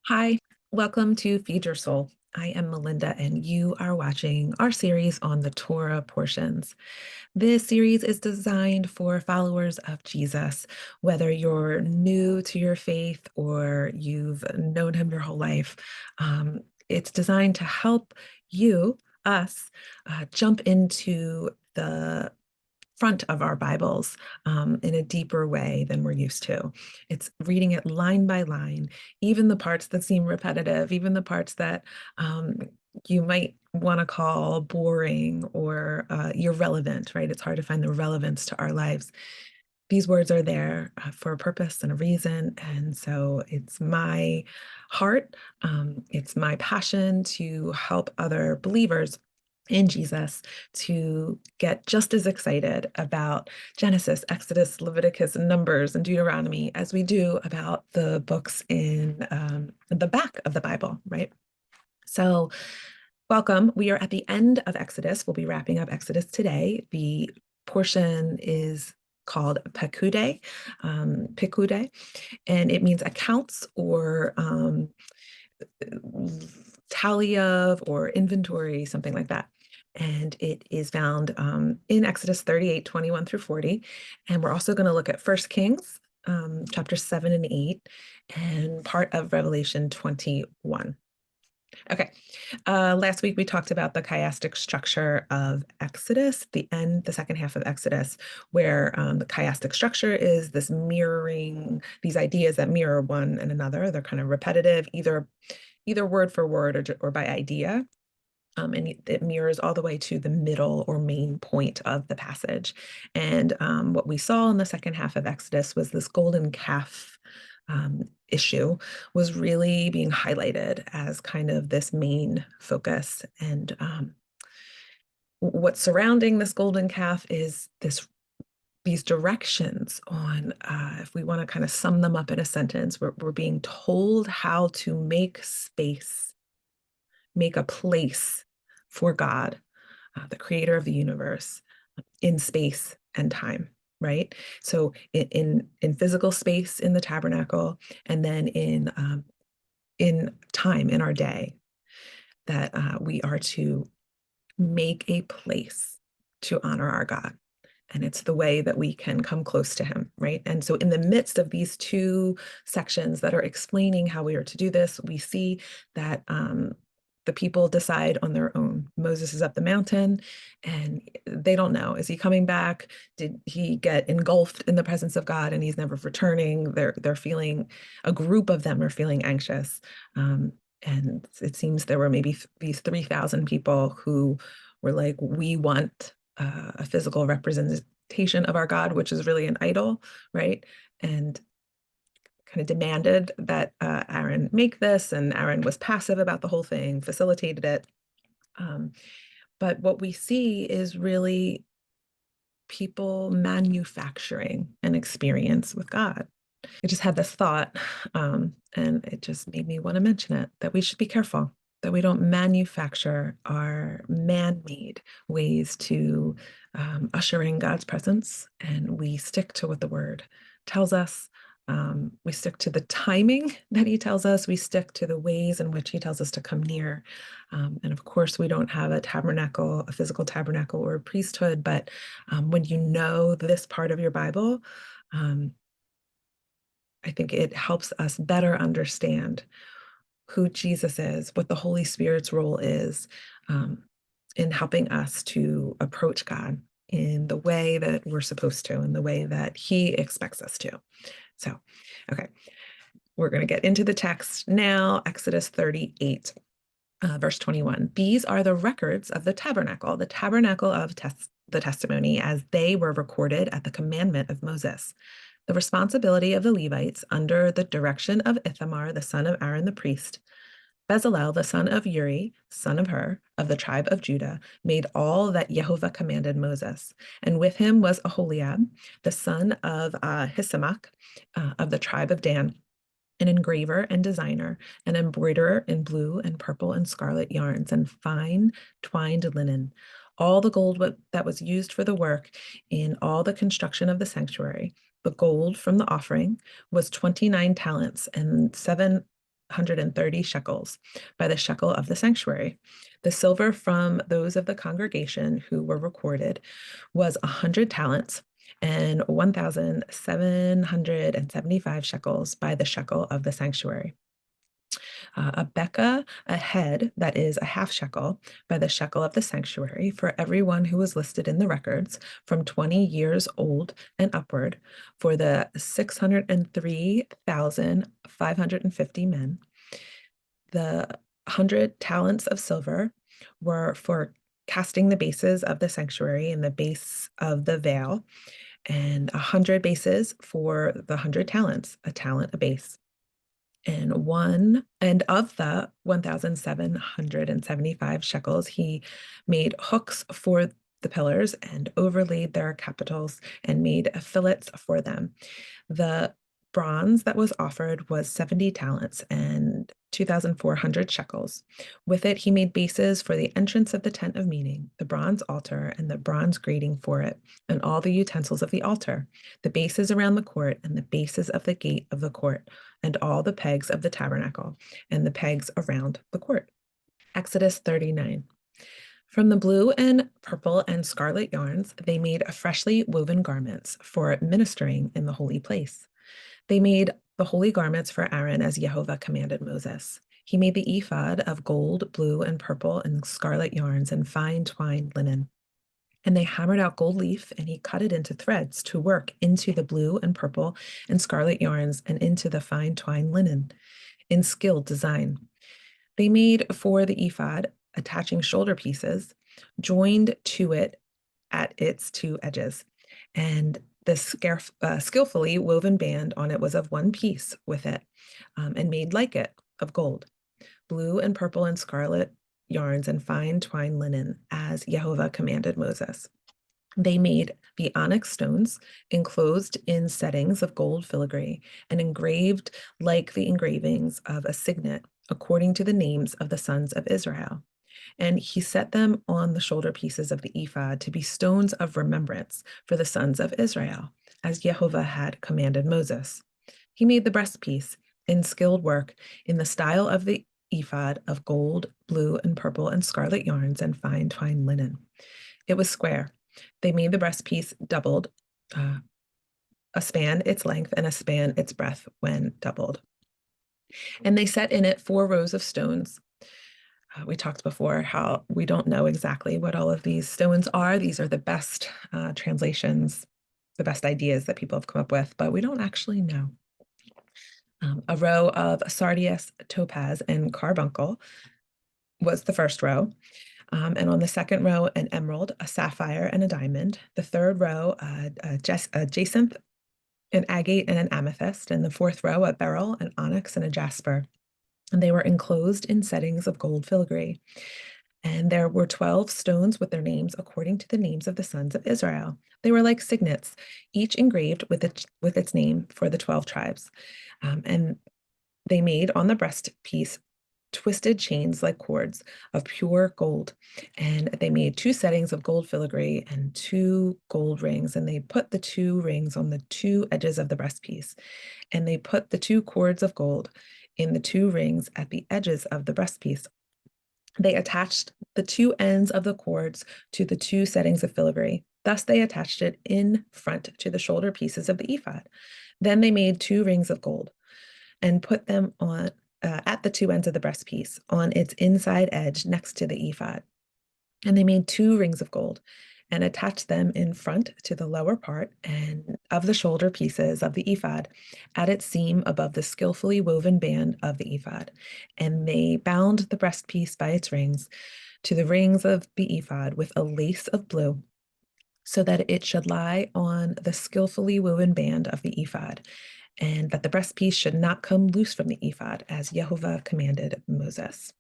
Hi, welcome to Feed Your Soul. I am Melinda, and you are watching our series on the Torah portions. This series is designed for followers of Jesus, whether you're new to your faith or you've known him your whole life. It's designed to help you, us, jump into the front of our Bibles in a deeper way than we're used to. It's reading it line by line, even the parts that seem repetitive, even the parts that you might want to call boring or irrelevant, right? It's hard to find the relevance to our lives. These words are there for a purpose and a reason. And so it's my heart, it's my passion to help other believers in Jesus to get just as excited about Genesis, Exodus, Leviticus, and Numbers, and Deuteronomy as we do about the books in the back of the Bible, right? So, welcome. We are at the end of Exodus. We'll be wrapping up Exodus today. The portion is called Pekude, and it means accounts or tally of or inventory, something like that. And it is found in Exodus 38, 21 through 40. And we're also going to look at First Kings, chapter 7 and 8, and part of Revelation 21. Okay. Last week we talked about the chiastic structure of Exodus, the second half of Exodus, where the chiastic structure is this mirroring, these ideas that mirror one and another. They're kind of repetitive, either word for word or by idea. And it mirrors all the way to the middle or main point of the passage. And what we saw in the second half of Exodus was this golden calf issue was really being highlighted as kind of this main focus. And what's surrounding this golden calf is these directions on, if we want to kind of sum them up in a sentence, we're being told how to make space, make a place for God, the creator of the universe, in space and time, right? So in physical space in the tabernacle, and then in time in our day, that we are to make a place to honor our God. And it's the way that we can come close to him, right? And so in the midst of these two sections that are explaining how we are to do this, we see that the people decide on their own. Moses is up the mountain and they don't know. Is he coming back? Did he get engulfed in the presence of God and he's never returning? They're feeling, a group of them are feeling anxious. And it seems there were maybe these 3,000 people who were like, we want a physical representation of our God, which is really an idol, right? And kind of demanded that Aaron make this, and Aaron was passive about the whole thing, facilitated it. But what we see is really people manufacturing an experience with God. I just had this thought, and it just made me want to mention it, that we should be careful that we don't manufacture our man-made ways to usher in God's presence, and we stick to what the word tells us. We stick to the timing that he tells us. We stick to the ways in which he tells us to come near. And of course, we don't have a tabernacle, a physical tabernacle or a priesthood, but when you know this part of your Bible, I think it helps us better understand who Jesus is, what the Holy Spirit's role is in helping us to approach God in the way that we're supposed to, in the way that he expects us to. So, okay, we're going to get into the text now, Exodus 38. Verse 21. These are the records of the tabernacle of the testimony, as they were recorded at the commandment of Moses. The responsibility of the Levites under the direction of Ithamar, the son of Aaron the priest. Bezalel, the son of Uri, son of Hur, of the tribe of Judah, made all that Jehovah commanded Moses. And with him was Aholiab, the son of Hisamach, of the tribe of Dan, an engraver and designer, an embroiderer in blue and purple and scarlet yarns, and fine twined linen. All the gold that was used for the work in all the construction of the sanctuary, the gold from the offering, was 29 talents and 630 shekels by the shekel of the sanctuary. The silver from those of the congregation who were recorded was 100 talents and 1,775 shekels by the shekel of the sanctuary. A beka, a head, that is a half shekel, by the shekel of the sanctuary for everyone who was listed in the records from 20 years old and upward for the 603,550 men. The 100 talents of silver were for casting the bases of the sanctuary and the base of the veil, and 100 bases for the 100 talents, a talent a base. And of the 1,775 shekels, he made hooks for the pillars and overlaid their capitals and made fillets for them. The bronze that was offered was 70 talents and 2,400 shekels. With it, he made bases for the entrance of the tent of meeting, the bronze altar, and the bronze grating for it, and all the utensils of the altar, the bases around the court, and the bases of the gate of the court, and all the pegs of the tabernacle, and the pegs around the court. Exodus 39. From the blue and purple and scarlet yarns, they made freshly woven garments for ministering in the holy place. They made the holy garments for Aaron as Jehovah commanded Moses. He made the ephod of gold, blue, and purple and scarlet yarns and fine twined linen. And they hammered out gold leaf, and he cut it into threads to work into the blue and purple and scarlet yarns and into the fine twined linen in skilled design. They made for the ephod attaching shoulder pieces joined to it at its two edges, and the skillfully woven band on it was of one piece with it, and made like it of gold, blue and purple and scarlet yarns and fine twined linen, as Jehovah commanded Moses. They made the onyx stones enclosed in settings of gold filigree and engraved like the engravings of a signet, according to the names of the sons of Israel. And he set them on the shoulder pieces of the ephod to be stones of remembrance for the sons of Israel, as Jehovah had commanded Moses. He made the breastpiece in skilled work in the style of the ephod of gold, blue, and purple and scarlet yarns and fine twined linen. It was square. They made the breastpiece doubled, a span its length and a span its breadth when doubled. And they set in it 4 rows of stones. We talked before how we don't know exactly what all of these stones are. These are the best translations, the best ideas that people have come up with, but we don't actually know. A row of sardius, topaz, and carbuncle was the first row. And on the second row, an emerald, a sapphire, and a diamond. The third row, a jacinth, an agate, and an amethyst. And the fourth row, a beryl, an onyx, and a jasper. And they were enclosed in settings of gold filigree. And there were 12 stones with their names according to the names of the sons of Israel. They were like signets, each engraved with its name for the 12 tribes. And they made on the breastpiece twisted chains like cords of pure gold. And they made 2 settings of gold filigree and 2 gold rings. And they put the 2 rings on the 2 edges of the breastpiece. And they put the 2 cords of gold in the 2 rings at the edges of the breastpiece. They attached the 2 ends of the cords to the 2 settings of filigree. Thus they attached it in front to the shoulder pieces of the ephod. Then they made 2 rings of gold and put them on at the 2 ends of the breastpiece on its inside edge next to the ephod. And they made 2 rings of gold and attached them in front to the lower part and of the shoulder pieces of the ephod at its seam above the skillfully woven band of the ephod. And they bound the breastpiece by its rings to the rings of the ephod with a lace of blue, so that it should lie on the skillfully woven band of the ephod, and that the breastpiece should not come loose from the ephod, as Jehovah commanded Moses.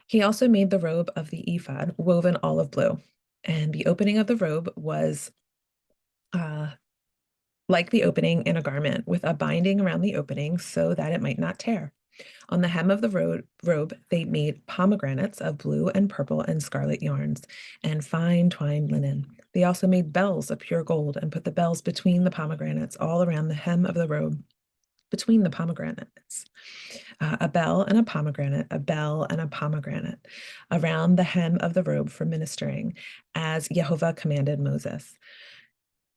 He also made the robe of the ephod woven olive blue, and the opening of the robe was like the opening in a garment, with a binding around the opening so that it might not tear. On the hem of the robe, they made pomegranates of blue and purple and scarlet yarns and fine twined linen. They also made bells of pure gold and put the bells between the pomegranates all around the hem of the robe. between the pomegranates. A bell and a pomegranate, a bell and a pomegranate, around the hem of the robe for ministering, as Jehovah commanded Moses.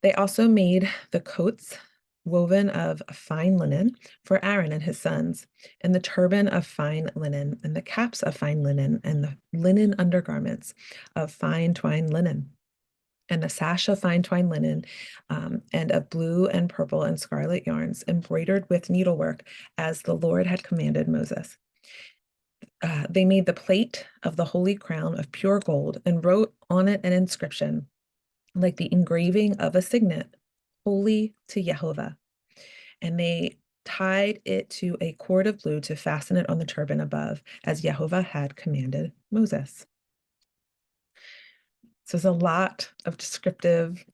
They also made the coats woven of fine linen for Aaron and his sons, and the turban of fine linen, and the caps of fine linen, and the linen undergarments of fine twined linen, and a sash of fine twined linen, and of blue and purple and scarlet yarns embroidered with needlework, as the Lord had commanded Moses. They made the plate of the holy crown of pure gold and wrote on it an inscription like the engraving of a signet, holy to Jehovah. And they tied it to a cord of blue to fasten it on the turban above, as Jehovah had commanded Moses. So there's a lot of descriptive,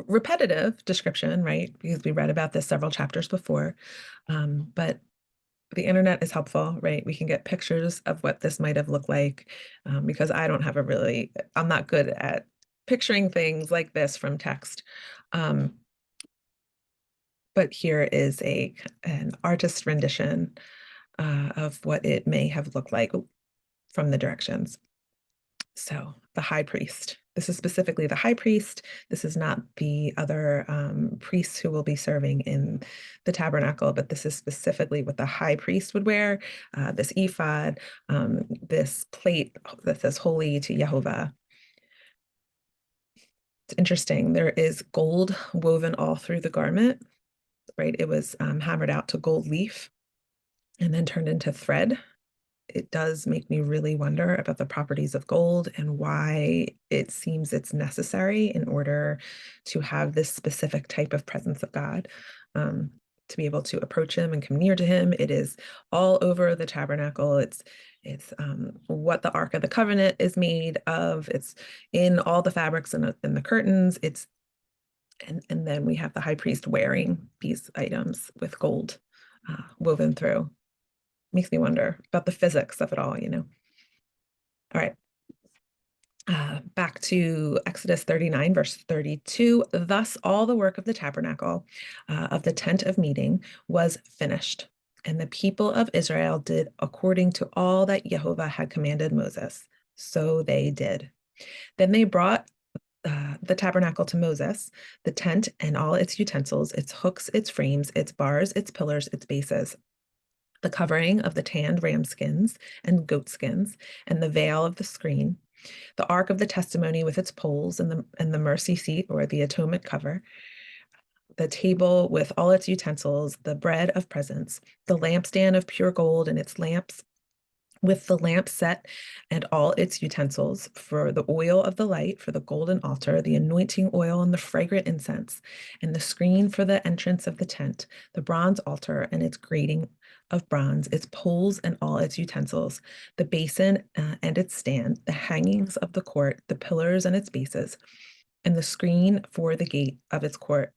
repetitive description, right? Because we read about this several chapters before. But the internet is helpful, right? We can get pictures of what this might have looked like, because I'm not good at picturing things like this from text. But here is an artist rendition of what it may have looked like from the directions. So the high priest. This is specifically the high priest. This is not the other priests who will be serving in the tabernacle, but this is specifically what the high priest would wear, this ephod, this plate that says holy to Jehovah. It's interesting. There is gold woven all through the garment, right? It was hammered out to gold leaf and then turned into thread. It does make me really wonder about the properties of gold and why it seems it's necessary in order to have this specific type of presence of God, to be able to approach him and come near to him. It is all over the tabernacle. It's what the Ark of the Covenant is made of. It's in all the fabrics and the curtains. And then we have the high priest wearing these items with gold woven through. Makes me wonder about the physics of it all, you know. All right. Back to Exodus 39, verse 32. Thus, all the work of the tabernacle, of the tent of meeting, was finished. And the people of Israel did according to all that Jehovah had commanded Moses. So they did. Then they brought the tabernacle to Moses, the tent and all its utensils, its hooks, its frames, its bars, its pillars, its bases, the covering of the tanned ram skins and goat skins, and the veil of the screen, the ark of the testimony with its poles and the mercy seat or the atonement cover, the table with all its utensils, the bread of presence, the lampstand of pure gold and its lamps, with the lamp set and all its utensils, for the oil of the light, for the golden altar, the anointing oil and the fragrant incense, and the screen for the entrance of the tent, the bronze altar and its grating of bronze, its poles and all its utensils, the basin and its stand, the hangings of the court, the pillars and its bases, and the screen for the gate of its court,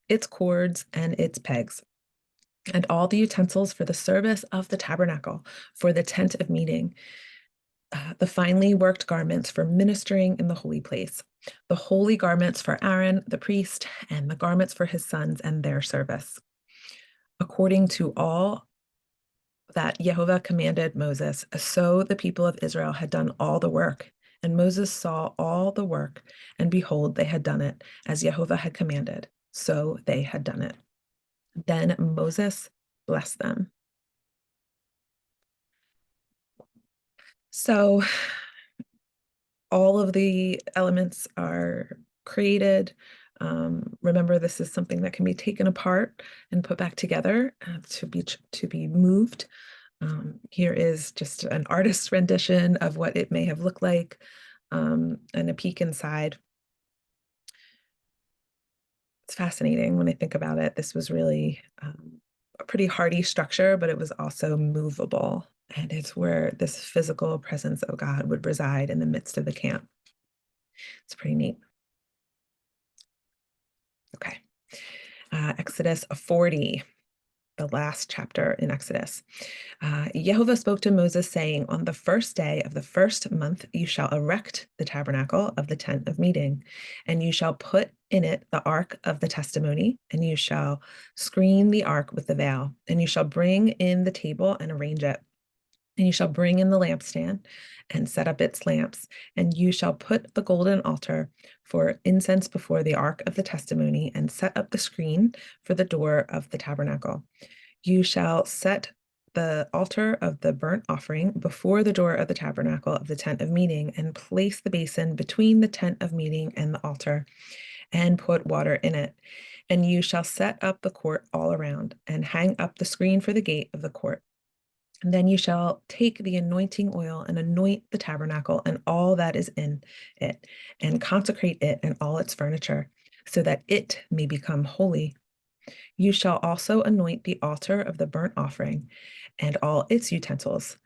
its cords and its pegs, and all the utensils for the service of the tabernacle, for the tent of meeting, the finely worked garments for ministering in the holy place, the holy garments for Aaron the priest, and the garments for his sons and their service. According to all that Jehovah commanded Moses, so the people of Israel had done all the work. And Moses saw all the work, and behold, they had done it, as Jehovah had commanded. So they had done it. Then Moses blessed them. So all of the elements are created. Remember, this is something that can be taken apart and put back together to be moved. Here is just an artist's rendition of what it may have looked like, and a peek inside. It's fascinating when I think about it. This was really a pretty hardy structure, but it was also movable. And it's where this physical presence of God would reside in the midst of the camp. It's pretty neat. Okay. Exodus 40. the last chapter in Exodus. Jehovah spoke to Moses, saying, "On the first day of the first month, you shall erect the tabernacle of the tent of meeting, and you shall put in it the ark of the testimony, and you shall screen the ark with the veil, and you shall bring in the table and arrange it. And you shall bring in the lampstand and set up its lamps, and you shall put the golden altar for incense before the ark of the testimony, and set up the screen for the door of the tabernacle. You shall set the altar of the burnt offering before the door of the tabernacle of the tent of meeting, and place the basin between the tent of meeting and the altar, and put water in it. And you shall set up the court all around, and hang up the screen for the gate of the court. And then you shall take the anointing oil and anoint the tabernacle and all that is in it, and consecrate it and all its furniture, so that it may become holy. You shall also anoint the altar of the burnt offering and all its utensils,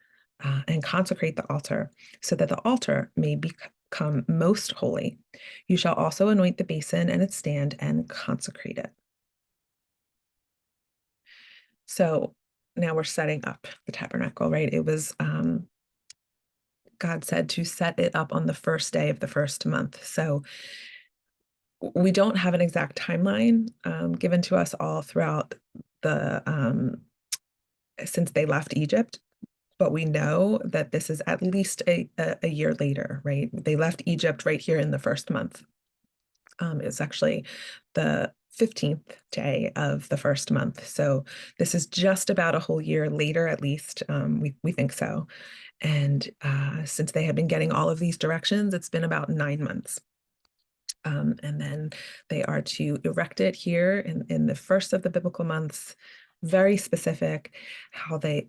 and consecrate the altar, so that the altar may become most holy. You shall also anoint the basin and its stand and consecrate it. So now we're setting up the tabernacle, right? It was God said to set it up on the first day of the first month. So we don't have an exact timeline given to us all throughout since they left Egypt, but we know that this is at least a year later, right? They left Egypt right here in the first month. It's actually the 15th day of the first month. So this is just about a whole year later, at least. We think so. And since they had been getting all of these directions, it's been about 9 months. And then they are to erect it here in the first of the biblical months. Very specific how the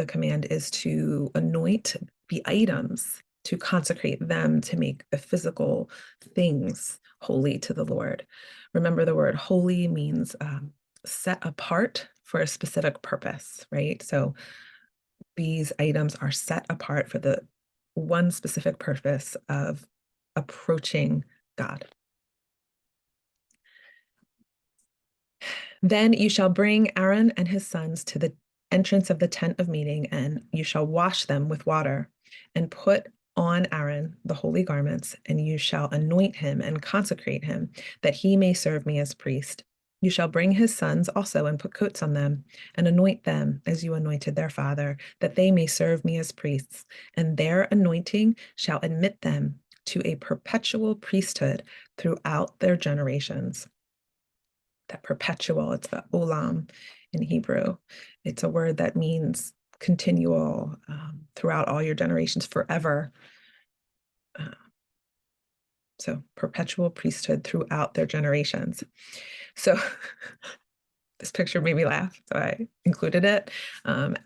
command is to anoint the items, to consecrate them, to make the physical things holy to the Lord. Remember, the word holy means set apart for a specific purpose, right? So these items are set apart for the one specific purpose of approaching God. Then you shall bring Aaron and his sons to the entrance of the tent of meeting, and you shall wash them with water, and put on Aaron the holy garments, and you shall anoint him and consecrate him, that he may serve me as priest. You shall bring his sons also and put coats on them, and anoint them as you anointed their father, that they may serve me as priests, and their anointing shall admit them to a perpetual priesthood throughout their generations. That perpetual, it's the olam in Hebrew. It's a word that means continual, throughout all your generations, forever. So perpetual priesthood throughout their generations. So this picture made me laugh, so I included it.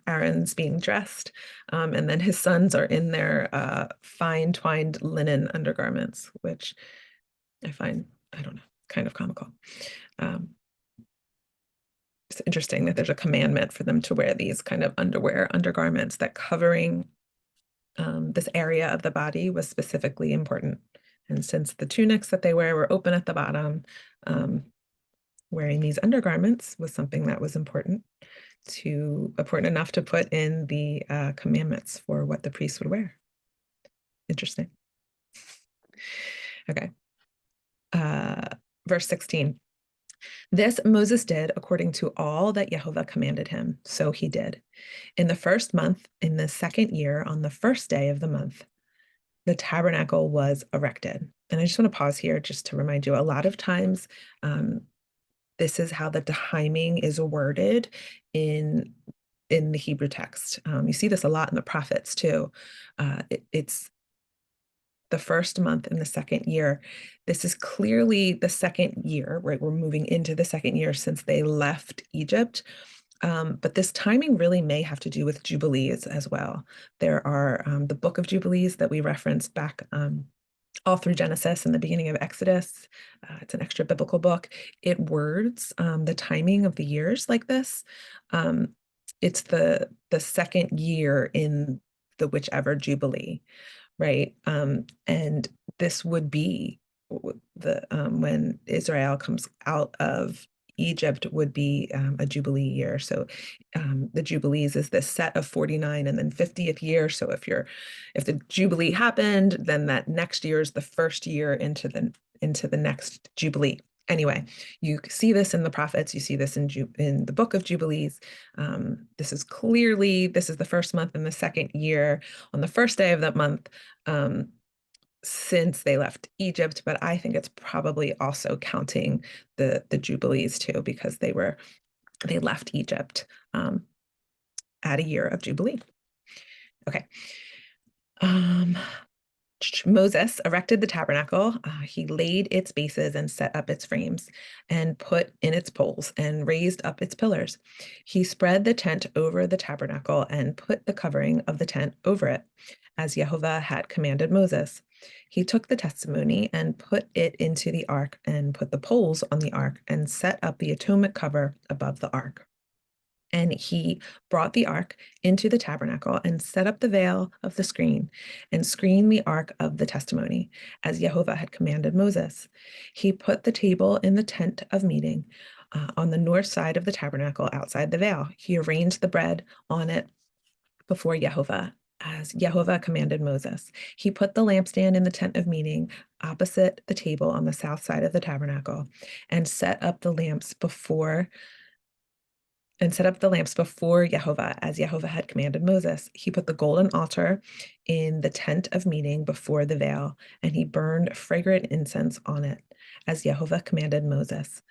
Aaron's being dressed, and then his sons are in their fine twined linen undergarments, which I find, I don't know, kind of comical. It's interesting that there's a commandment for them to wear these kind of undergarments, that covering this area of the body was specifically important. And since the tunics that they wear were open at the bottom, wearing these undergarments was something that was important enough to put in the commandments for what the priests would wear. Interesting. Okay. Verse 16. This Moses did according to all that Jehovah commanded him. So he did. In the first month, in the second year, on the first day of the month, the tabernacle was erected. And I just want to pause here just to remind you, a lot of times, this is how the timing is worded in the Hebrew text. You see this a lot in the prophets too. It's the first month in the second year. This is clearly the second year, right? We're moving into the second year since they left Egypt. But this timing really may have to do with Jubilees as well. There are the book of Jubilees that we referenced back all through Genesis and the beginning of Exodus. It's an extra biblical book. It words the timing of the years like this. It's the second year in the whichever Jubilee, right? And this would be the when Israel comes out of Egypt would be a Jubilee year. So the Jubilees is this set of 49 and then 50th year. So if the Jubilee happened, then that next year is the first year into the next Jubilee. Anyway, you see this in the prophets, you see this in the book of Jubilees. This is the first month in the second year on the first day of that month. Since they left Egypt, but I think it's probably also counting the Jubilees too, because they left Egypt at a year of Jubilee. Okay. Moses erected the tabernacle. He laid its bases and set up its frames and put in its poles and raised up its pillars. He spread the tent over the tabernacle and put the covering of the tent over it, as Jehovah had commanded Moses. He took the testimony and put it into the ark and put the poles on the ark and set up the atonement cover above the ark. And he brought the ark into the tabernacle and set up the veil of the screen and screened the ark of the testimony, as Jehovah had commanded Moses. He put the table in the tent of meeting on the north side of the tabernacle outside the veil. He arranged the bread on it before Jehovah, as Jehovah commanded Moses. He put the lampstand in the tent of meeting opposite the table on the south side of the tabernacle and set up the lamps before Jehovah, as Jehovah had commanded Moses. He put the golden altar in the tent of meeting before the veil, and he burned fragrant incense on it, as Jehovah commanded Moses.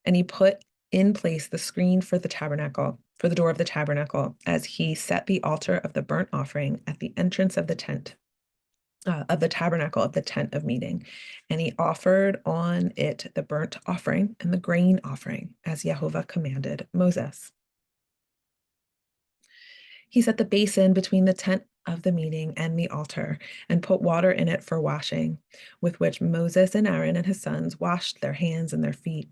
And he put in place the screen for the tabernacle, for the door of the tabernacle, as he set the altar of the burnt offering at the entrance of the tent, of the tabernacle of the tent of meeting. And he offered on it the burnt offering and the grain offering, as Jehovah commanded Moses. He set the basin between the tent of the meeting and the altar and put water in it for washing, with which Moses and Aaron and his sons washed their hands and their feet.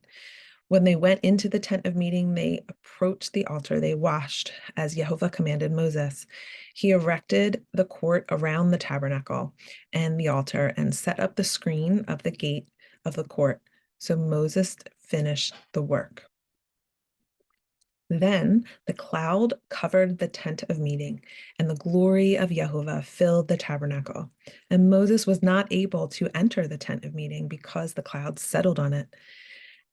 When they went into the tent of meeting, they approached the altar. They washed as Jehovah commanded Moses. He erected the court around the tabernacle and the altar and set up the screen of the gate of the court. So Moses finished the work. Then the cloud covered the tent of meeting, and the glory of Jehovah filled the tabernacle. And Moses was not able to enter the tent of meeting because the cloud settled on it.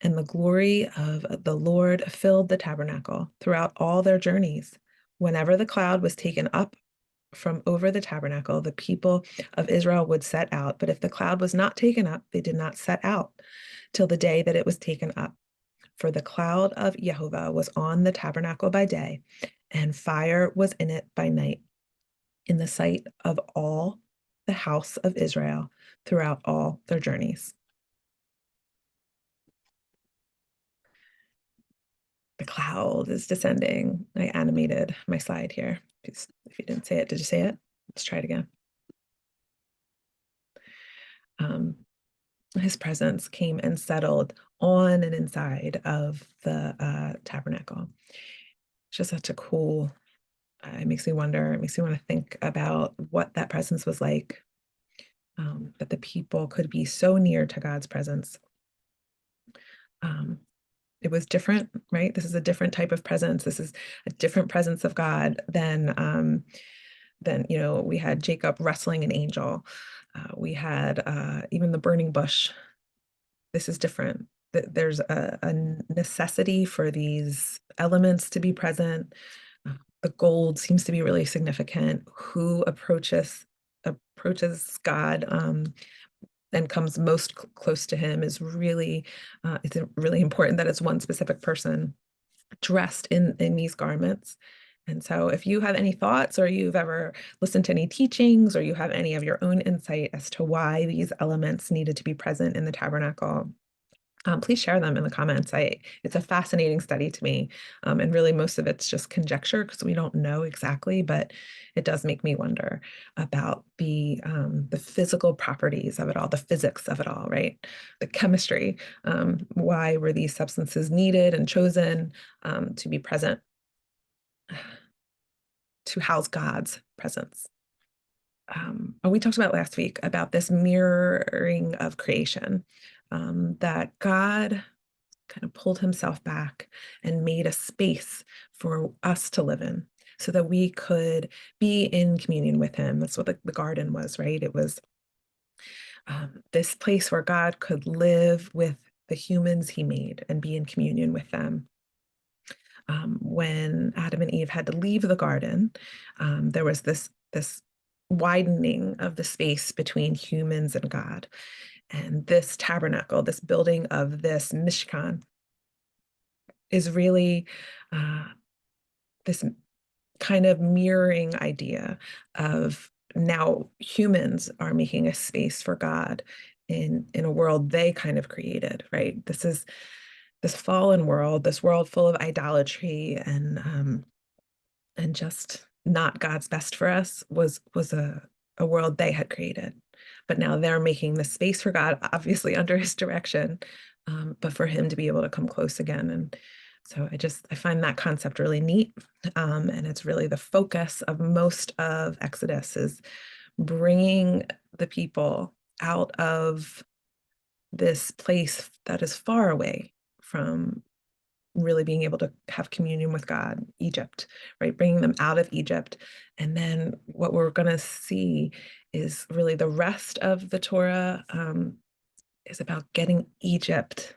And the glory of the Lord filled the tabernacle throughout all their journeys. Whenever the cloud was taken up from over the tabernacle, the people of Israel would set out. But if the cloud was not taken up, they did not set out till the day that it was taken up. For the cloud of Jehovah was on the tabernacle by day, and fire was in it by night, in the sight of all the house of Israel throughout all their journeys. The cloud is descending. I animated my slide here. If you didn't say it, did you say it? Let's try it again. His presence came and settled on and inside of the tabernacle. It's just such a cool, it makes me wonder, it makes me want to think about what that presence was like, that the people could be so near to God's presence. It was different, right? This is a different type of presence. This is a different presence of God than we had Jacob wrestling an angel. We had even the burning bush. This is different. There's a necessity for these elements to be present. The gold seems to be really significant. Who approaches God and comes most close to him is really, it's really important that it's one specific person dressed in these garments. And so if you have any thoughts, or you've ever listened to any teachings, or you have any of your own insight as to why these elements needed to be present in the tabernacle, please share them in the comments. It's a fascinating study to me. And really most of it's just conjecture because we don't know exactly, but it does make me wonder about the physical properties of it all, the physics of it all, right? The chemistry. Why were these substances needed and chosen to be present, to house God's presence? We talked about last week about this mirroring of creation, that God kind of pulled himself back and made a space for us to live in so that we could be in communion with him. That's what the garden was, right? It was this place where God could live with the humans he made and be in communion with them. When Adam and Eve had to leave the garden, there was this widening of the space between humans and God. And this tabernacle, this building of this Mishkan, is really this kind of mirroring idea of now humans are making a space for God in a world they kind of created, right? This is this fallen world, this world full of idolatry and just not God's best for us was a world they had created. But now they're making the space for God, obviously under his direction, but for him to be able to come close again. And so I find that concept really neat. And it's really the focus of most of Exodus is bringing the people out of this place that is far away from really being able to have communion with God, Egypt, right? Bringing them out of Egypt. And then what we're going to see is really the rest of the Torah is about getting Egypt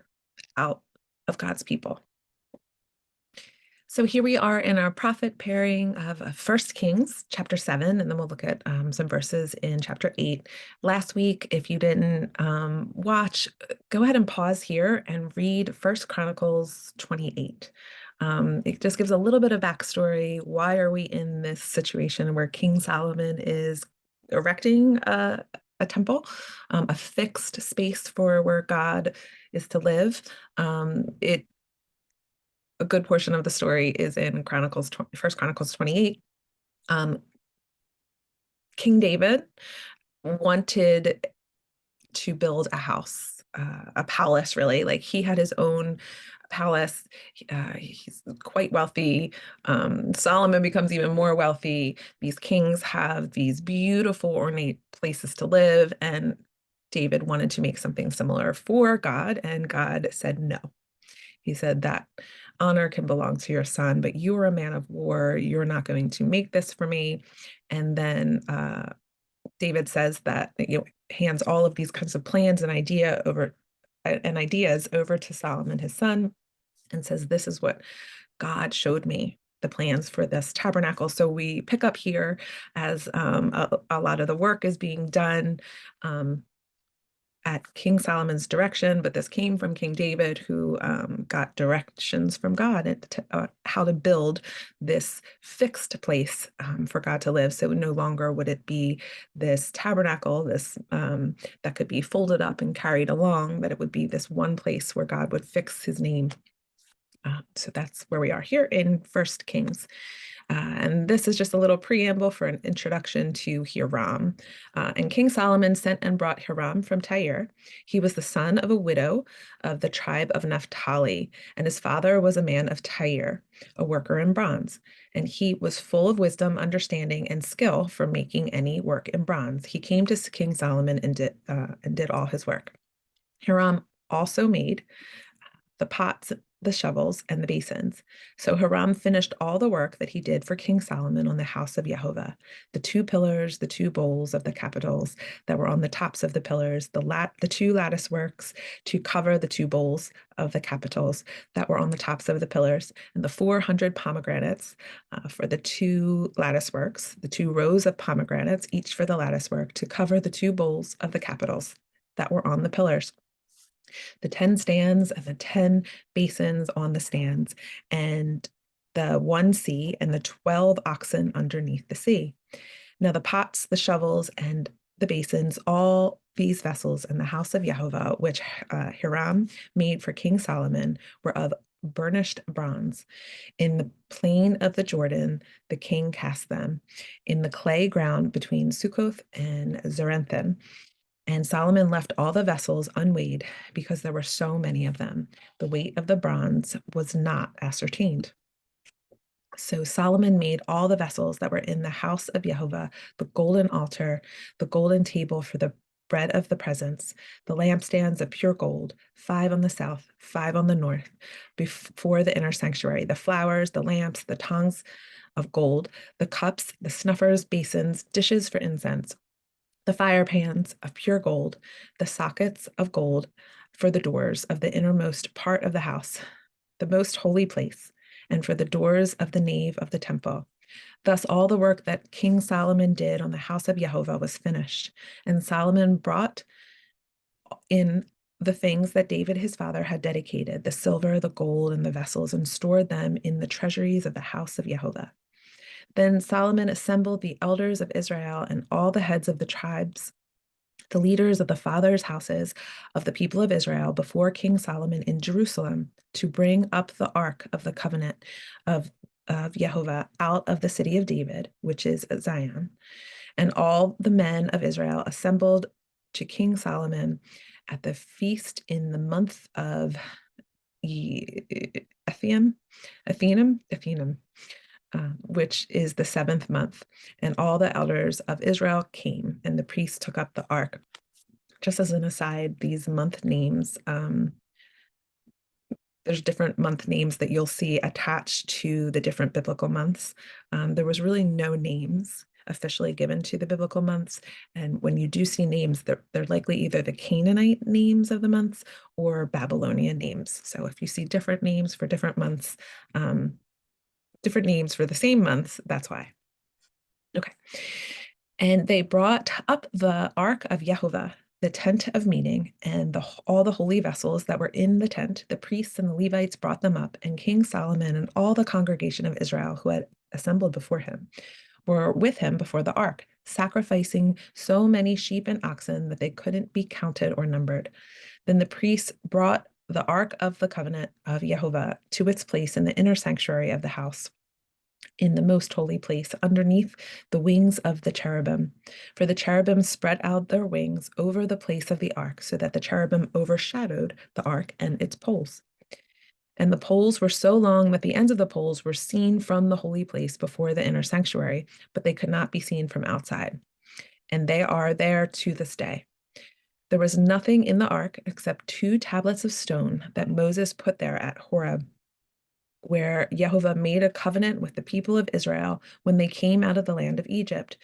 out of God's people. So here we are in our prophet pairing of 1 Kings chapter 7, and then we'll look at some verses in chapter 8. Last week, if you didn't watch, go ahead and pause here and read 1 Chronicles 28. It just gives a little bit of backstory. Why are we in this situation where King Solomon is erecting a temple, a fixed space for where God is to live? A good portion of the story is in First Chronicles 28. King David wanted to build a house, a palace, really. Like he had his own palace. He's quite wealthy. Solomon becomes even more wealthy. These kings have these beautiful, ornate places to live, and David wanted to make something similar for God, and God said no. He said that honor can belong to your son, but you are a man of war. You're not going to make this for me. And then David says that, hands all of these kinds of plans and ideas over to Solomon, his son, and says, this is what God showed me, the plans for this tabernacle. So we pick up here as a lot of the work is being done at King Solomon's direction, but this came from King David, who got directions from God how to build this fixed place for God to live. So no longer would it be this tabernacle, this that could be folded up and carried along, but it would be this one place where God would fix his name. So that's where we are here in 1 Kings. And this is just a little preamble for an introduction to Hiram. And King Solomon sent and brought Hiram from Tyre. He was the son of a widow of the tribe of Naphtali, and his father was a man of Tyre, a worker in bronze. And he was full of wisdom, understanding, and skill for making any work in bronze. He came to King Solomon and did all his work. Hiram also made the pots, the shovels, and the basins. So Hiram finished all the work that he did for King Solomon on the house of Jehovah, the two pillars, the two bowls of the capitals that were on the tops of the pillars, the two lattice works to cover the two bowls of the capitals that were on the tops of the pillars, and the 400 pomegranates for the two lattice works, the two rows of pomegranates, each for the lattice work, to cover the two bowls of the capitals that were on the pillars, the 10 stands and the 10 basins on the stands, and the one sea and the 12 oxen underneath the sea. Now the pots, the shovels, and the basins, all these vessels in the house of Jehovah, which Hiram made for King Solomon, were of burnished bronze. In the plain of the Jordan, the king cast them in the clay ground between Succoth and Zarenthan. And Solomon left all the vessels unweighed because there were so many of them. The weight of the bronze was not ascertained. So Solomon made all the vessels that were in the house of Jehovah, the golden altar, the golden table for the bread of the presence, the lampstands of pure gold, 5 on the south, 5 on the north, before the inner sanctuary, the flowers, the lamps, the tongs of gold, the cups, the snuffers, basins, dishes for incense, the fire pans of pure gold, the sockets of gold for the doors of the innermost part of the house, the most holy place, and for the doors of the nave of the temple. Thus, all the work that King Solomon did on the house of Jehovah was finished. And Solomon brought in the things that David his father had dedicated, the silver, the gold, and the vessels, and stored them in the treasuries of the house of Jehovah. Then Solomon assembled the elders of Israel and all the heads of the tribes, the leaders of the fathers' houses of the people of Israel, before King Solomon in Jerusalem, to bring up the ark of the covenant of Jehovah out of the city of David, which is Zion. And all the men of Israel assembled to King Solomon at the feast in the month of Ethanim, which is the 7th month. And all the elders of Israel came, and the priests took up the ark. Just as an aside, these month names, there's different month names that you'll see attached to the different biblical months. There was really no names officially given to the biblical months. And when you do see names, they're likely either the Canaanite names of the months or Babylonian names. So if you see different names for different months, different names for the same months, that's why. Okay. And they brought up the ark of Jehovah, the tent of meeting, and all the holy vessels that were in the tent. The priests and the Levites brought them up, and King Solomon and all the congregation of Israel who had assembled before him were with him before the ark, sacrificing so many sheep and oxen that they couldn't be counted or numbered. Then the priests brought the ark of the covenant of Jehovah to its place in the inner sanctuary of the house, in the most holy place, underneath the wings of the cherubim. For the cherubim spread out their wings over the place of the ark, so that the cherubim overshadowed the ark and its poles. And the poles were so long that the ends of the poles were seen from the holy place before the inner sanctuary, but they could not be seen from outside. And they are there to this day. There was nothing in the ark except 2 tablets of stone that Moses put there at Horeb, where Jehovah made a covenant with the people of Israel when they came out of the land of Egypt.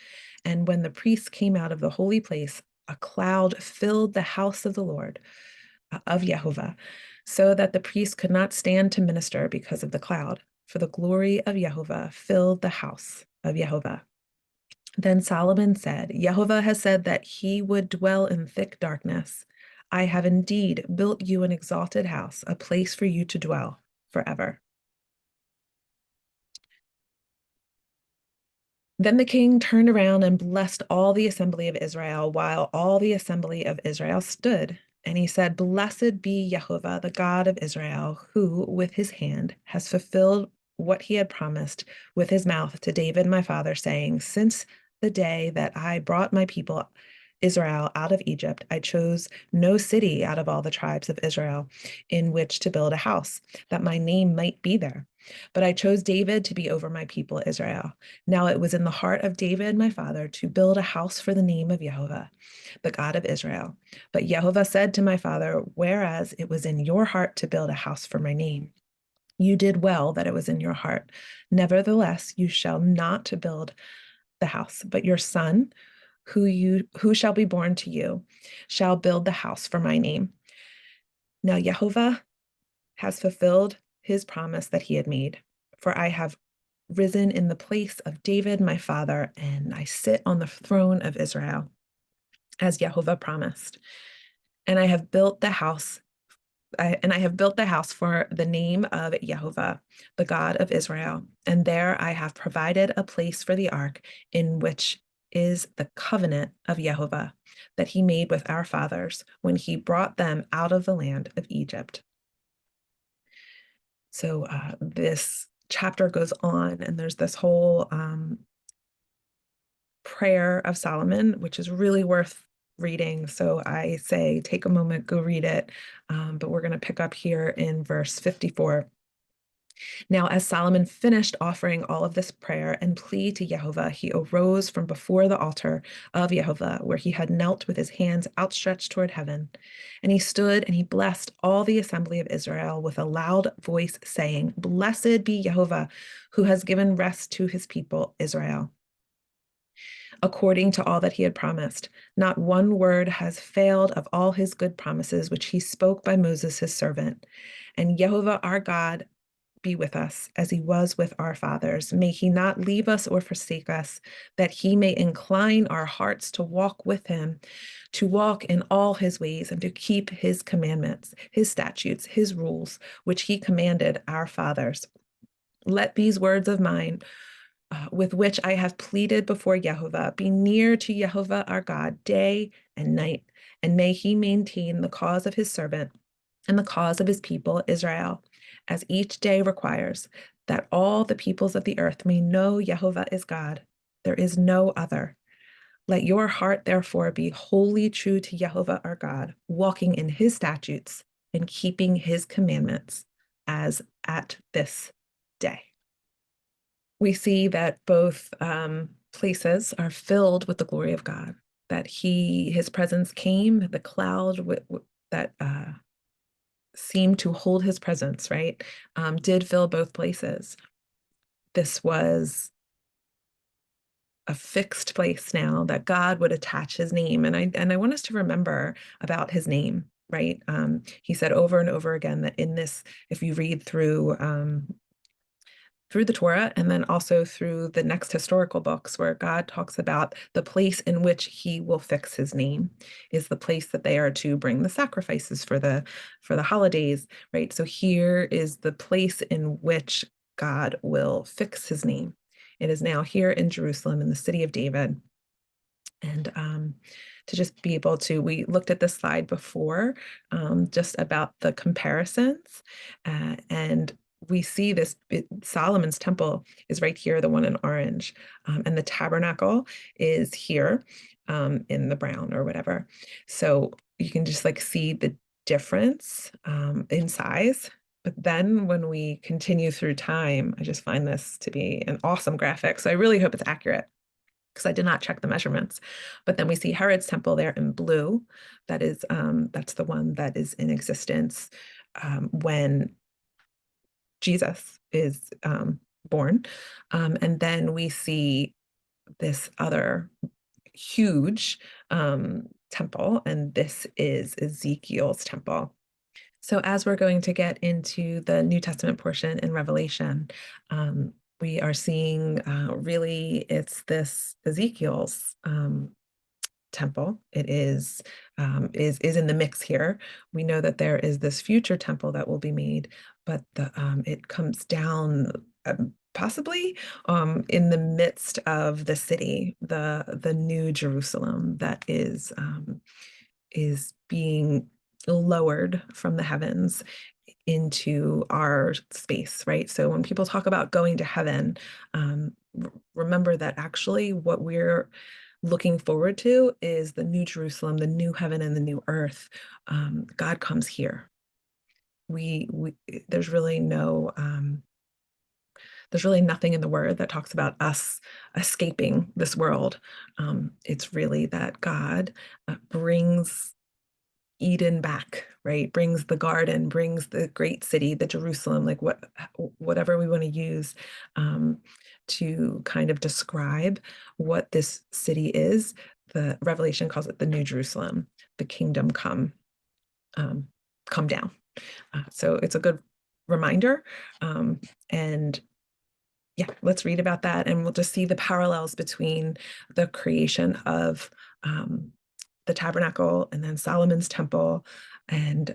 And when the priests came out of the holy place, a cloud filled the house of the Lord, of Jehovah, so that the priests could not stand to minister because of the cloud, for the glory of Jehovah filled the house of Jehovah. Then Solomon said, Jehovah has said that he would dwell in thick darkness. I have indeed built you an exalted house, a place for you to dwell forever. Then the king turned around and blessed all the assembly of Israel, while all the assembly of Israel stood. And he said, Blessed be Jehovah, the God of Israel, who with his hand has fulfilled what he had promised with his mouth to David my father, saying, Since the day that I brought my people Israel out of Egypt, I chose no city out of all the tribes of Israel in which to build a house, that my name might be there. But I chose David to be over my people Israel. Now it was in the heart of David my father to build a house for the name of Jehovah, the God of Israel. But Jehovah said to my father, Whereas it was in your heart to build a house for my name, you did well that it was in your heart. Nevertheless, you shall not build the house, but your son, who shall be born to you, shall build the house for my name. Now Jehovah has fulfilled his promise that he had made, for I have risen in the place of David my father, and I sit on the throne of Israel, as Jehovah promised. And I have built the house for the name of Jehovah, the God of Israel. And there I have provided a place for the ark, in which is the covenant of Jehovah that he made with our fathers when he brought them out of the land of Egypt. So this chapter goes on, and there's this whole prayer of Solomon, which is really worth reading. So I say, take a moment, go read it. But we're going to pick up here in verse 54. Now, as Solomon finished offering all of this prayer and plea to Jehovah, he arose from before the altar of Jehovah, where he had knelt with his hands outstretched toward heaven. And he stood and he blessed all the assembly of Israel with a loud voice, saying, Blessed be Jehovah, who has given rest to his people Israel, according to all that he had promised. Not one word has failed of all his good promises, which he spoke by Moses his servant. And Jehovah our God be with us as he was with our fathers. May he not leave us or forsake us, that he may incline our hearts to walk with him, to walk in all his ways, and to keep his commandments, his statutes, his rules, which he commanded our fathers. Let these words of mine, with which I have pleaded before Jehovah, be near to Jehovah our God day and night, and may he maintain the cause of his servant and the cause of his people Israel, as each day requires, that all the peoples of the earth may know Jehovah is God. There is no other. Let your heart, therefore, be wholly true to Jehovah our God, walking in his statutes and keeping his commandments, as at this day. We see that both places are filled with the glory of God, that his presence came, the cloud that seemed to hold his presence, right, did fill both places. This was a fixed place now that God would attach his name. And I want us to remember about his name, right? He said over and over again that in this, if you read through the Torah and then also through the next historical books where God talks about the place in which he will fix his name is the place that they are to bring the sacrifices for the holidays, right? So here is the place in which God will fix his name. It is now here in Jerusalem, in the city of David. And to just be able to, we looked at this slide before, just about the comparisons, and we see this, Solomon's temple is right here, the one in orange, and the tabernacle is here in the brown or whatever. So you can just like see the difference in size. But then when we continue through time, I just find this to be an awesome graphic. So I really hope it's accurate because I did not check the measurements. But then we see Herod's temple there in blue. That is, that's the one that is in existence when Jesus is born. And then we see this other huge temple, and this is Ezekiel's temple. So as we're going to get into the New Testament portion in Revelation, we are seeing really it's this Ezekiel's temple. It is in the mix here. We know that there is this future temple that will be made, but it comes down possibly in the midst of the city, the New Jerusalem that is being lowered from the heavens into our space, right? So when people talk about going to heaven, remember that actually what we're looking forward to is the New Jerusalem, the new heaven and the new earth. God comes here. We there's really nothing in the word that talks about us escaping this world. It's really that God brings Eden back, right? Brings the garden, brings the great city, the Jerusalem, like whatever we want to use to kind of describe what this city is. The Revelation calls it the New Jerusalem, the kingdom come down. So it's a good reminder. And yeah, let's read about that, and we'll just see the parallels between the creation of the tabernacle and then Solomon's temple, and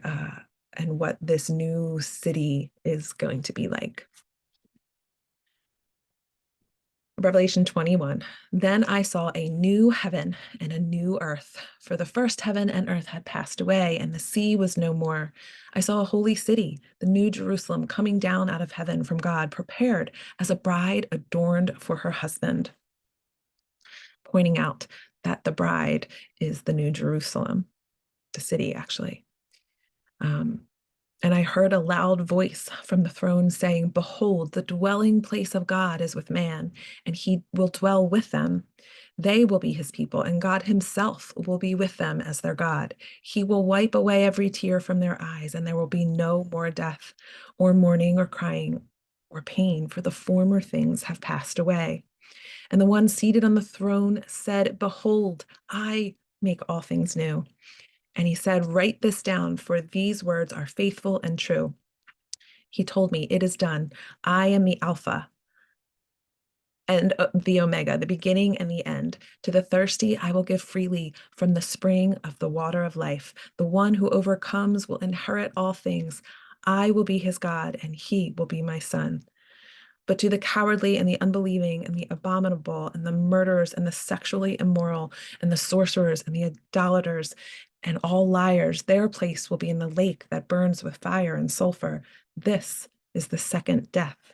what this new city is going to be like. Revelation 21. Then I saw a new heaven and a new earth, for the first heaven and earth had passed away, and the sea was no more. I saw a holy city, the new Jerusalem, coming down out of heaven from God, prepared as a bride adorned for her husband, pointing out that the bride is the new Jerusalem, the city, actually. And I heard a loud voice from the throne saying, "Behold, the dwelling place of God is with man, and he will dwell with them. They will be his people, and God himself will be with them as their God. He will wipe away every tear from their eyes, and there will be no more death, or mourning, or crying, or pain, for the former things have passed away." And the one seated on the throne said, "Behold, I make all things new." And he said, "Write this down, for these words are faithful and true." He told me, "It is done. I am the Alpha and the Omega, the beginning and the end. To the thirsty, I will give freely from the spring of the water of life. The one who overcomes will inherit all things. I will be his God, and he will be my son. But to the cowardly and the unbelieving and the abominable and the murderers and the sexually immoral and the sorcerers and the idolaters and all liars, their place will be in the lake that burns with fire and sulfur. This is the second death."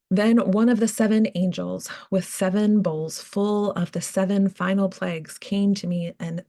Then one of the seven angels with seven bowls full of the seven final plagues came and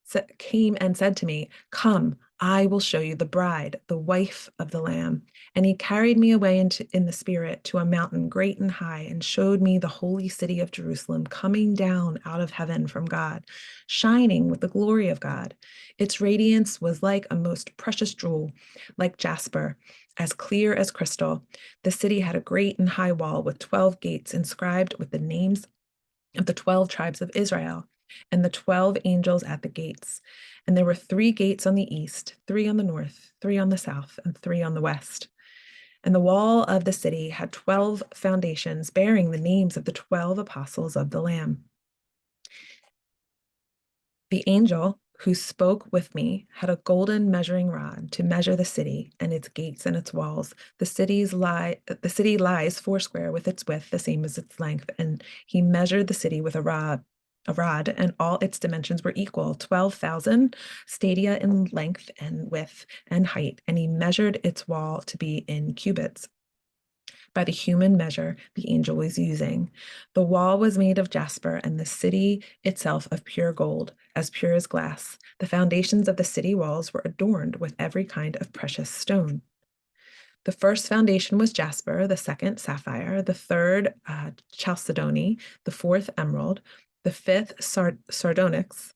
said to me, "Come, I will show you the bride, the wife of the Lamb." And he carried me away in the spirit to a mountain great and high, and showed me the holy city of Jerusalem coming down out of heaven from God, shining with the glory of God. Its radiance was like a most precious jewel, like jasper, as clear as crystal. The city had a great and high wall with 12 gates inscribed with the names of the 12 tribes of Israel, and the 12 angels at the gates. And there were 3 gates on the east, 3 on the north, 3 on the south, and 3 on the west. And the wall of the city had 12 foundations bearing the names of the 12 apostles of the Lamb. The angel who spoke with me had a golden measuring rod to measure the city and its gates and its walls. The city lies foursquare with its width the same as its length, and he measured the city with a rod, and all its dimensions were equal, 12,000 stadia in length and width and height, and he measured its wall to be in cubits by the human measure the angel was using. The wall was made of jasper, and the city itself of pure gold, as pure as glass. The foundations of the city walls were adorned with every kind of precious stone. The first foundation was jasper, the second sapphire, the third chalcedony, the fourth emerald, the fifth sardonyx,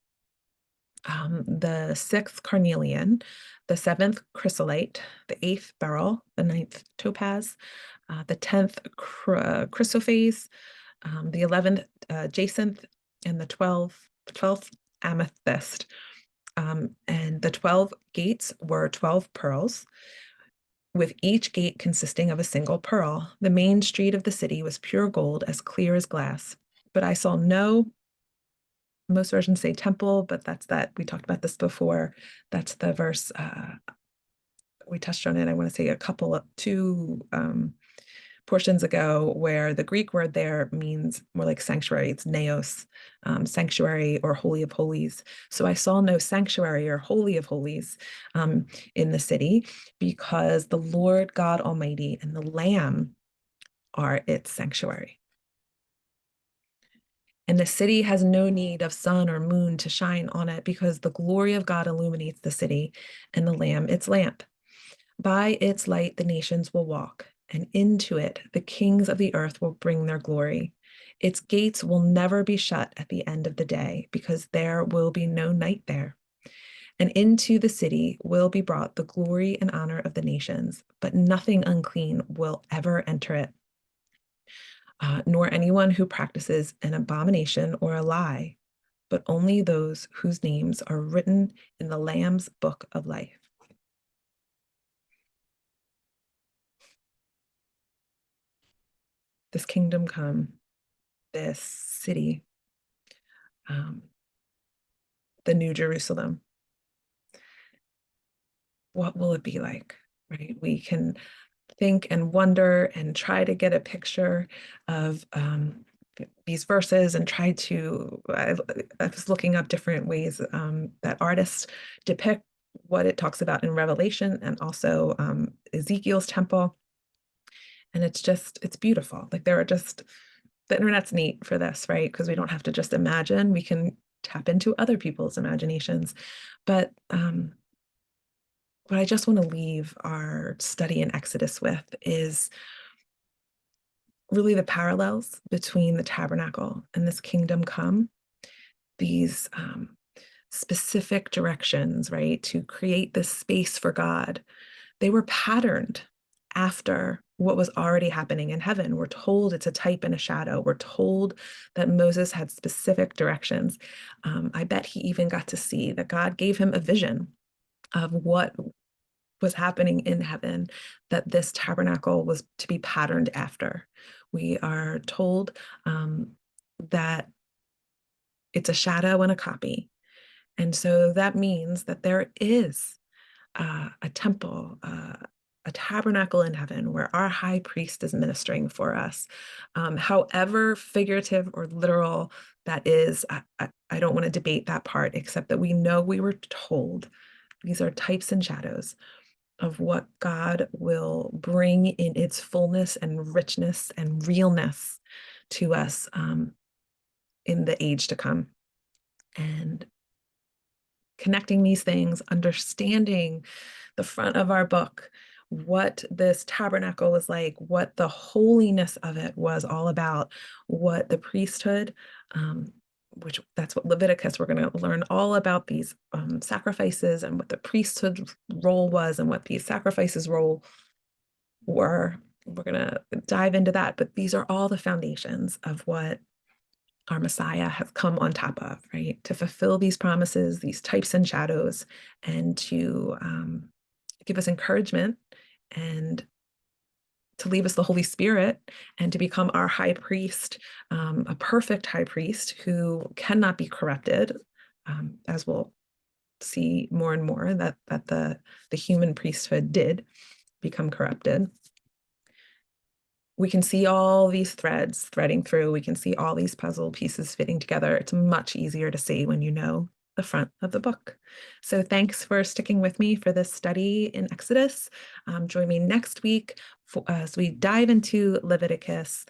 the sixth carnelian, the seventh chrysolite, the eighth beryl, the ninth topaz, the 10th chrysoprase, the 11th jacinth, and the 12th amethyst. And the 12 gates were 12 pearls, with each gate consisting of a single pearl. The main street of the city was pure gold, as clear as glass. But I saw no, most versions say temple, but that's that. We talked about this before. That's the verse. We touched on it. I want to say two portions ago, where the Greek word there means more like sanctuary. It's naos, sanctuary or holy of holies. So I saw no sanctuary or holy of holies in the city, because the Lord God Almighty and the Lamb are its sanctuary. And the city has no need of sun or moon to shine on it, because the glory of God illuminates the city, and the Lamb its lamp. By its light the nations will walk, and into it the kings of the earth will bring their glory. Its gates will never be shut at the end of the day, because there will be no night there. And into the city will be brought the glory and honor of the nations, but nothing unclean will ever enter it, nor anyone who practices an abomination or a lie, but only those whose names are written in the Lamb's book of life. This kingdom come, this city, the New Jerusalem. What will it be like, right? We can think and wonder and try to get a picture of these verses, and try to, I was looking up different ways that artists depict what it talks about in Revelation, and also Ezekiel's temple. And it's beautiful. Like, the internet's neat for this, right? Because we don't have to just imagine, we can tap into other people's imaginations. But what I just want to leave our study in Exodus with is really the parallels between the tabernacle and this kingdom come, these specific directions, right, to create this space for God. They were patterned after what was already happening in heaven. We're told it's a type and a shadow. We're told that Moses had specific directions. I bet he even got to see that God gave him a vision of what was happening in heaven, that this tabernacle was to be patterned after. We are told that it's a shadow and a copy. And so that means that there is a temple, a tabernacle in heaven where our high priest is ministering for us. However figurative or literal that is, I don't want to debate that part, except that we know we were told these are types and shadows of what God will bring in its fullness and richness and realness to us in the age to come. And connecting these things, understanding the front of our book, what this tabernacle was like, what the holiness of it was all about, what the priesthood, which that's what Leviticus, we're going to learn all about these sacrifices and what the priesthood role was and what these sacrifices role were. We're going to dive into that, but these are all the foundations of what our Messiah has come on top of, right? To fulfill these promises, these types and shadows, and to give us encouragement and to leave us the Holy Spirit and to become our high priest, a perfect high priest who cannot be corrupted, as we'll see more and more that the human priesthood did become corrupted. We can see all these threads threading through. We can see all these puzzle pieces fitting together. It's much easier to see when you know the front of the book. So thanks for sticking with me for this study in Exodus. Join me next week as we dive into Leviticus.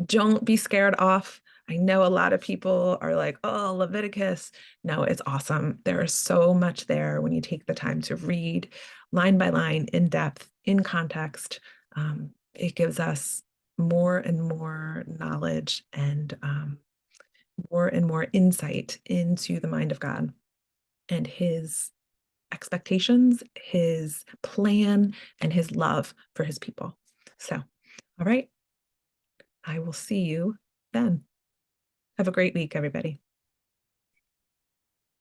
Don't be scared off. I know a lot of people are like, oh, Leviticus. No, it's awesome. There is so much there when you take the time to read line by line, in depth, in context. It gives us more and more knowledge and more and more insight into the mind of God and his expectations, his plan, and his love for his people. So, all right, I will see you then. Have a great week, everybody.